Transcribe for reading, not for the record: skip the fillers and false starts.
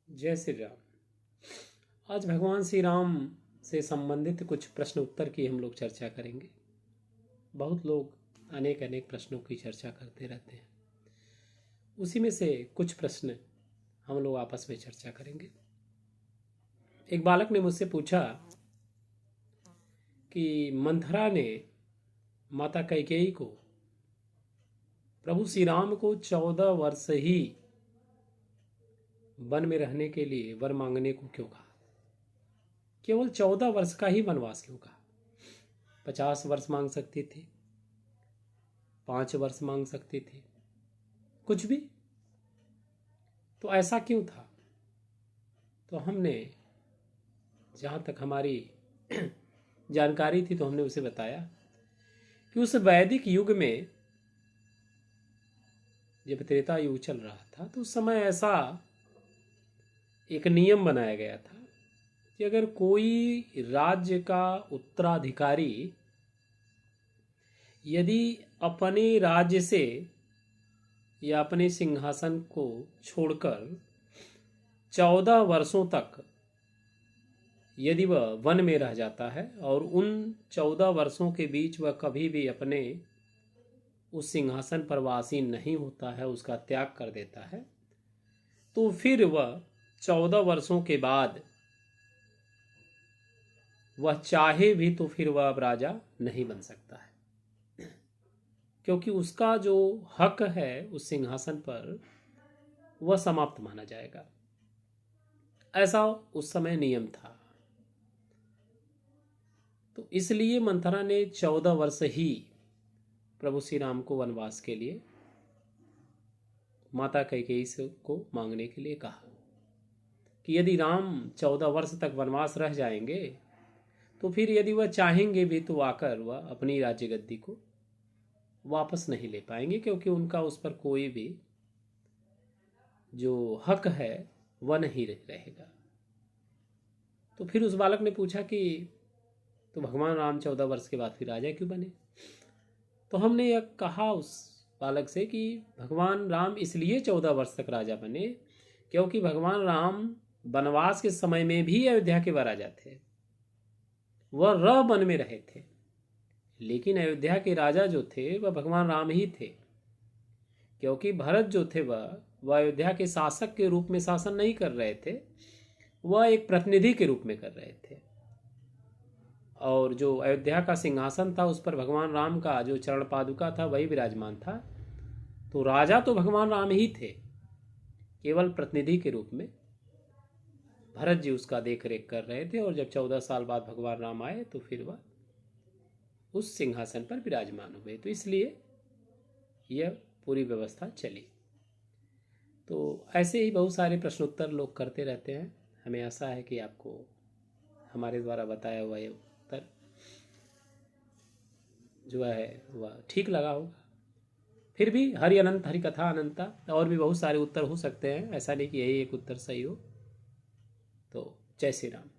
जय श्री राम। आज भगवान श्री राम से संबंधित कुछ प्रश्न उत्तर की हम लोग चर्चा करेंगे। बहुत लोग अनेक अनेक प्रश्नों की चर्चा करते रहते हैं, उसी में से कुछ प्रश्न हम लोग आपस में चर्चा करेंगे। एक बालक ने मुझसे पूछा कि मंथरा ने माता कैकेयी को प्रभु श्री राम को 14 वर्ष ही वन में रहने के लिए वर मांगने को क्यों कहा? केवल 14 वर्ष का ही वनवास क्यों कहा? 50 वर्ष मांग सकती थी, 5 वर्ष मांग सकती थी, कुछ भी। तो ऐसा क्यों था? तो हमने जहां तक हमारी जानकारी थी तो हमने उसे बताया कि उस वैदिक युग में जब त्रेता युग चल रहा था तो उस समय ऐसा एक नियम बनाया गया था कि अगर कोई राज्य का उत्तराधिकारी यदि अपने राज्य से या अपने सिंहासन को छोड़कर 14 वर्षों तक यदि वह वन में रह जाता है और उन 14 वर्षों के बीच वह कभी भी अपने उस सिंहासन पर वासी नहीं होता है, उसका त्याग कर देता है, तो फिर वह 14 वर्षों के बाद वह चाहे भी तो फिर वह अब राजा नहीं बन सकता है, क्योंकि उसका जो हक है उस सिंहासन पर वह समाप्त माना जाएगा। ऐसा उस समय नियम था। तो इसलिए मंथरा ने 14 वर्ष ही प्रभु श्री राम को वनवास के लिए माता कैकेयी को मांगने के लिए कहा कि यदि राम 14 वर्ष तक वनवास रह जाएंगे तो फिर यदि वह चाहेंगे भी तो आकर वह अपनी राज्य गद्दी को वापस नहीं ले पाएंगे, क्योंकि उनका उस पर कोई भी जो हक है वह नहीं रहेगा। तो फिर उस बालक ने पूछा कि तो भगवान राम 14 वर्ष के बाद फिर राजा क्यों बने? तो हमने यह कहा उस बालक से कि भगवान राम इसलिए 14 वर्ष तक राजा बने क्योंकि भगवान राम वनवास के समय में भी अयोध्या के वह राजा थे, वह वन में रहे थे, लेकिन अयोध्या के राजा जो थे वह भगवान राम ही थे, क्योंकि भरत जो थे वह अयोध्या के शासक के रूप में शासन नहीं कर रहे थे, वह एक प्रतिनिधि के रूप में कर रहे थे। और जो अयोध्या का सिंहासन था उस पर भगवान राम का जो चरण पादुका था वही विराजमान था। तो राजा तो भगवान राम ही थे, केवल प्रतिनिधि के रूप में भरत जी उसका देख रेख कर रहे थे। और जब 14 साल बाद भगवान राम आए तो फिर वह उस सिंहासन पर विराजमान हुए। तो इसलिए यह पूरी व्यवस्था चली। तो ऐसे ही बहुत सारे प्रश्नोत्तर लोग करते रहते हैं। हमें आशा है कि आपको हमारे द्वारा बताया हुआ यह उत्तर जो है वह ठीक लगा होगा। फिर भी हरि अनंत हरि कथा अनंता, और भी बहुत सारे उत्तर हो सकते हैं, ऐसा नहीं कि यही एक उत्तर सही हो। तो जय श्री राम।